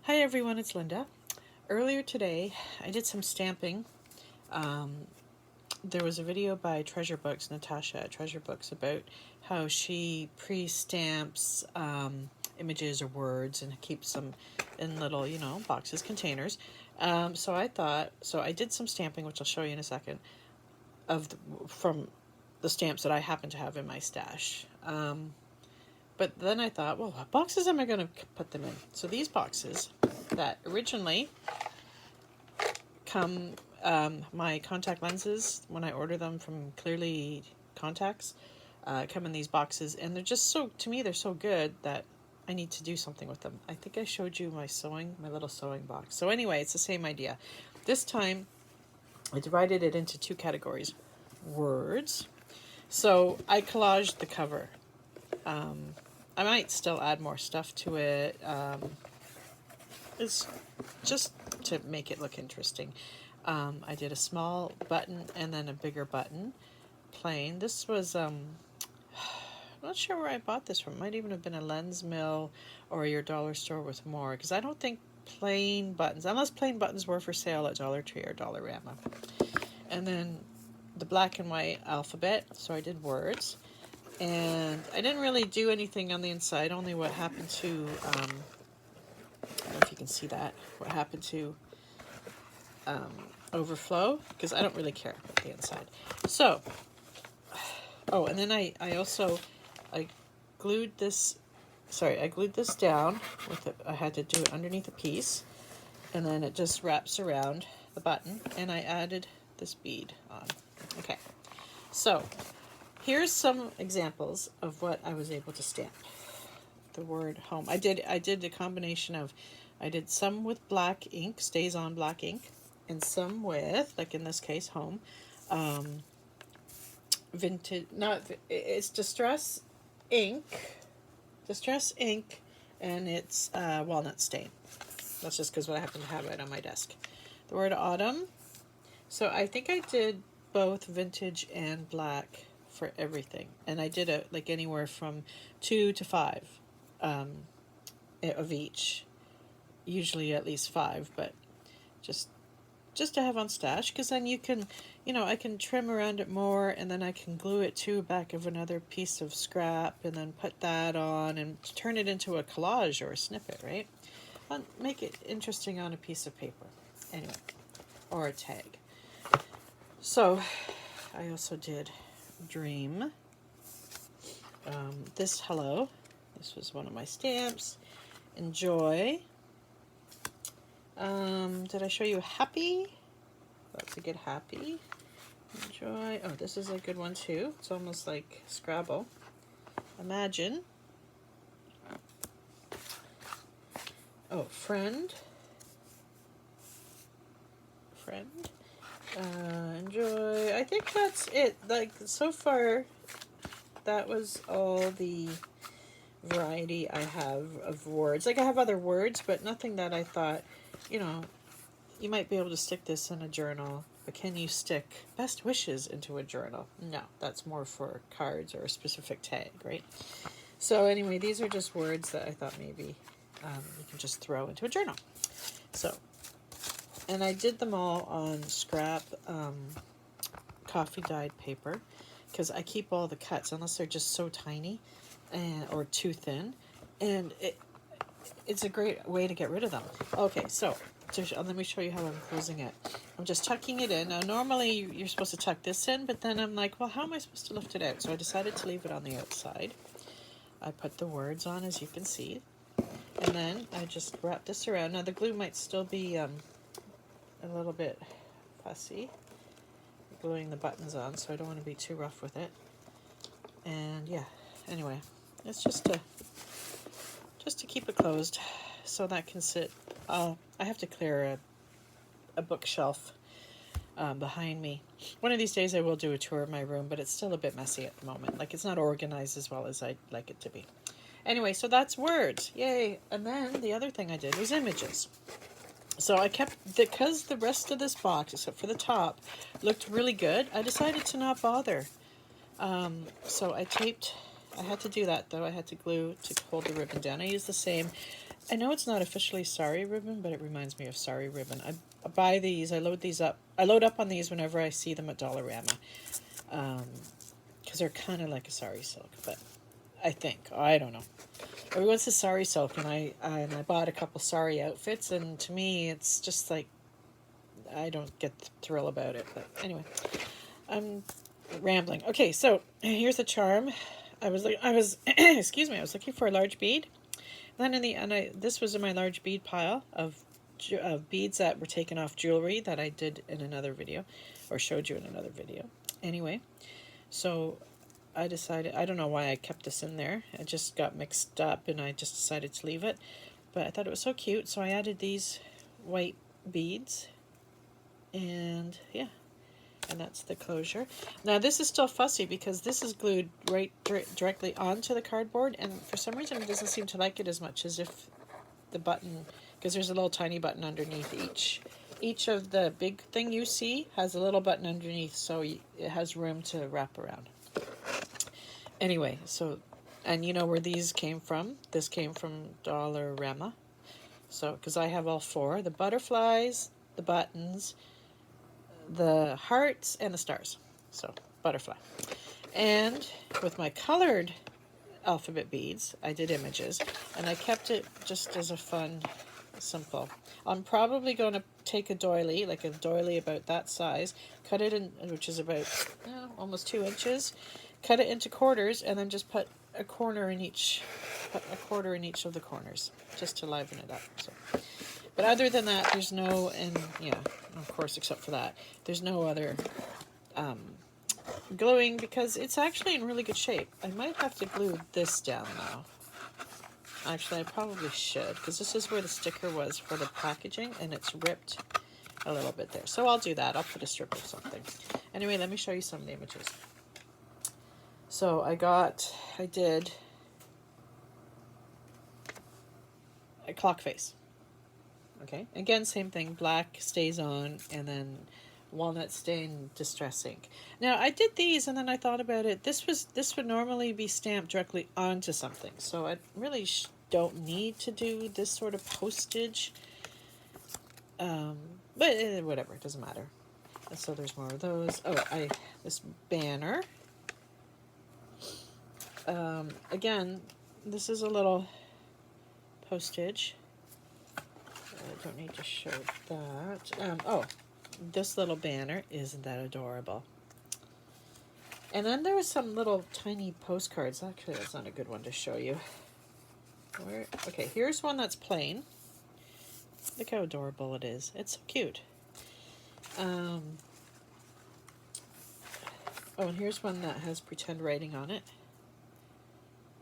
Hi everyone, it's Linda. Earlier today, I did some stamping. There was a video by Treasure Books, Natasha at Treasure Books, about how she pre-stamps images or words and keeps them in little, boxes, containers. So I did some stamping, which I'll show you in a second, from the stamps that I happen to have in my stash. But then I thought, well, what boxes am I going to put them in? So these boxes that originally come, my contact lenses, when I order them from Clearly Contacts, come in these boxes. And they're just so, to me, they're so good that I need to do something with them. I think I showed you my little sewing box. So anyway, it's the same idea. This time, I divided it into two categories. Words. So I collaged the cover. I might still add more stuff to it. It's just to make it look interesting. I did a small button and then a bigger button, plain. This was, I'm not sure where I bought this from. It might even have been a Lens Mill or your dollar store with more, because I don't think plain buttons, unless plain buttons were for sale at Dollar Tree or Dollarama. And then the black and white alphabet, so I did words. And I didn't really do anything on the inside, only what happened to, I don't know if you can see that, what happened to overflow, because I don't really care about the inside. So, oh, and then I glued this, I glued this down with it. I had to do it underneath a piece, and then it just wraps around the button, and I added this bead on. Okay, so here's some examples of what I was able to stamp. The word home. I did a combination of, I did some with black ink, StazOn black ink, and some with, like in this case, home, vintage, it's Distress ink, and it's walnut stain. That's just because I happen to have it on my desk. The word autumn. So I think I did both vintage and black for everything, and I did it like anywhere from 2 to 5 of each, usually at least 5, but just to have on stash, because then you can, I can trim around it more, and then I can glue it to the back of another piece of scrap, and then put that on and turn it into a collage or a snippet, right? I'll make it interesting on a piece of paper, anyway, or a tag. So I also did dream. This hello, this was one of my stamps. Enjoy. Did I show you happy? That's a good happy. Enjoy. Oh, this is a good one too. It's almost like Scrabble. Imagine. Oh, friend. Enjoy. I think that's it. Like, so far, that was all the variety I have of words. Like, I have other words, but nothing that I thought, you might be able to stick this in a journal, but can you stick best wishes into a journal? No, that's more for cards or a specific tag, right? So anyway, these are just words that I thought maybe you can just throw into a journal. So, and I did them all on scrap coffee dyed paper, because I keep all the cuts, unless they're just so tiny or too thin, and it's a great way to get rid of them. Okay, so let me show you how I'm closing it. I'm just tucking it in. Now, normally you're supposed to tuck this in, but then I'm like, well, how am I supposed to lift it out? So I decided to leave it on the outside. I put the words on, as you can see, and then I just wrap this around. Now, the glue might still be a little bit fussy, gluing the buttons on, so I don't want to be too rough with it. And yeah, anyway, it's just to keep it closed, so that can sit. I have to clear a bookshelf behind me. One of these days I will do a tour of my room, but it's still a bit messy at the moment. Like, it's not organized as well as I'd like it to be. Anyway, so that's words. Yay. And then the other thing I did was images. So I kept, because the rest of this box, except for the top, looked really good, I decided to not bother. So I had to do that though. I had to glue to hold the ribbon down. I used the same I know it's not officially sari ribbon, but it reminds me of sari ribbon. I buy these, I load these up. I load up on these whenever I see them at Dollarama. Because they're kind of like a sari silk, but I think, I don't know. Everyone says sari silk, and I bought a couple sari outfits, and to me, it's just like, I don't get the thrill about it. But anyway, I'm rambling. Okay, so here's the charm. I was excuse me, I was looking for a large bead. Then in the end, this was in my large bead pile of beads that were taken off jewelry that I did in another video, or showed you in another video. Anyway, so I decided, I don't know why I kept this in there. It just got mixed up and I just decided to leave it. But I thought it was so cute, so I added these white beads. And yeah, and that's the closure. Now this is still fussy because this is glued right directly onto the cardboard, and for some reason it doesn't seem to like it as much as if the button, because there's a little tiny button underneath each of the big thing you see has a little button underneath, so it has room to wrap around. Anyway, so, and you know where these came from? This came from Dollarama. So, because I have all four, the butterflies, the buttons, the hearts, and the stars. So, butterfly. And with my colored alphabet beads, I did images, and I kept it just as a fun, simple. I'm probably going to take a doily, like a doily about that size, cut it in, which is about almost 2 inches, cut it into quarters, and then just put a quarter in each of the corners, just to liven it up. So, but other than that, there's no, and yeah, of course, except for that, there's no other gluing, because it's actually in really good shape. I might have to glue this down now. Actually, I probably should, because this is where the sticker was for the packaging, and it's ripped a little bit there. So I'll do that. I'll put a strip of something. Anyway, let me show you some of the images. So I did a clock face. Okay, again, same thing. Black stays on, and then walnut stain distress ink. Now I did these, and then I thought about it. This would normally be stamped directly onto something, so I really don't need to do this sort of postage. But whatever, it doesn't matter. And so there's more of those. Oh, this banner. Again, this is a little postage. I don't need to show that. Oh, this little banner, isn't that adorable? And then there are some little tiny postcards. Actually, that's not a good one to show you. Okay, here's one that's plain. Look how adorable it is. It's so cute. Oh, and here's one that has pretend writing on it.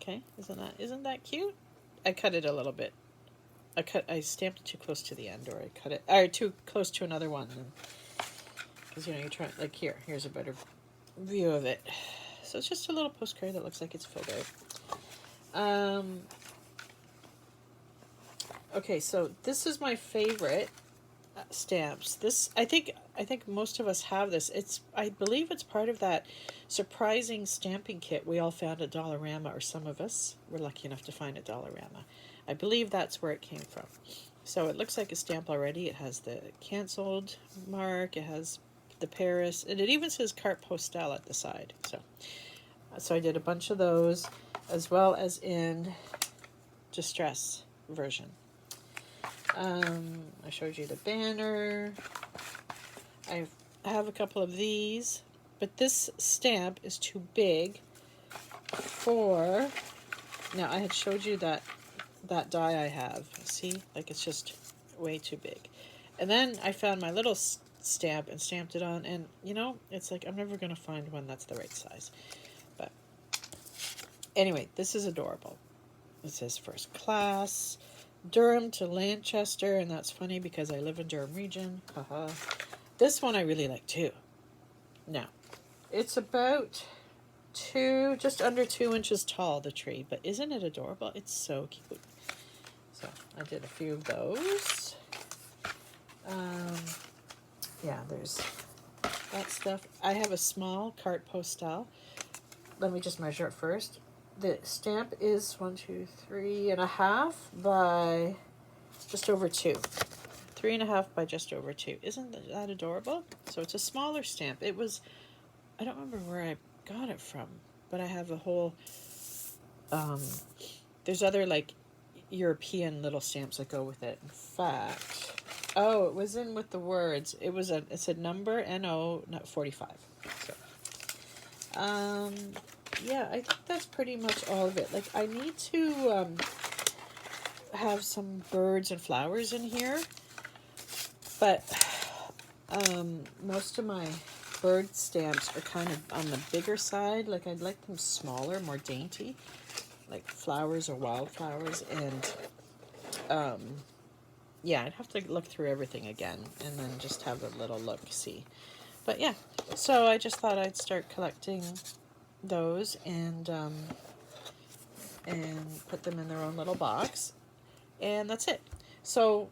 Okay, isn't that cute? I cut it a little bit. I stamped it too close to the end, or I cut it, or too close to another one. Because, you know, you're trying, like here's a better view of it. So it's just a little postcard that looks like it's filled out. Okay, so this is my favorite stamps. This, I think most of us have this. I believe it's part of that surprising stamping kit we all found at Dollarama, or some of us were lucky enough to find at Dollarama. I believe that's where it came from. So it looks like a stamp already. It has the canceled mark, it has the Paris, and it even says carte postale at the side. So I did a bunch of those, as well as in distress version. I showed you the banner. I have a couple of these, but this stamp is too big for, now I had showed you that die I have. See, like it's just way too big. And then I found my little stamp and stamped it on, and you know, it's like I'm never going to find one that's the right size. But anyway, this is adorable. It says first class, Durham to Lancaster, and that's funny because I live in Durham region. Haha. This one I really like too. Now, it's about just under 2 inches tall, the tree, but isn't it adorable? It's so cute. So I did a few of those. Yeah, there's that stuff. I have a small carte postale. Let me just measure it first. the stamp is 3.5 by just over 2. 3.5 by just over 2. Isn't that adorable? So it's a smaller stamp. It was, I don't remember where I got it from, but I have a whole, there's other like European little stamps that go with it. In fact, oh, it was in with the words. It said number NO 45. So, yeah, I think that's pretty much all of it. Like, I need to have some birds and flowers in here, but most of my bird stamps are kind of on the bigger side. Like, I'd like them smaller, more dainty, like flowers or wildflowers. And yeah, I'd have to look through everything again and then just have a little look-see. But yeah, so I just thought I'd start collecting those and put them in their own little box, and that's it. So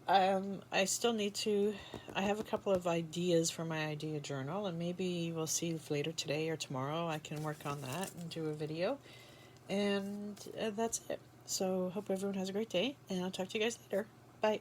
I still need to, I have a couple of ideas for my idea journal, and maybe we'll see if later today or tomorrow I can work on that and do a video, and that's it. So hope everyone has a great day, and I'll talk to you guys later. Bye.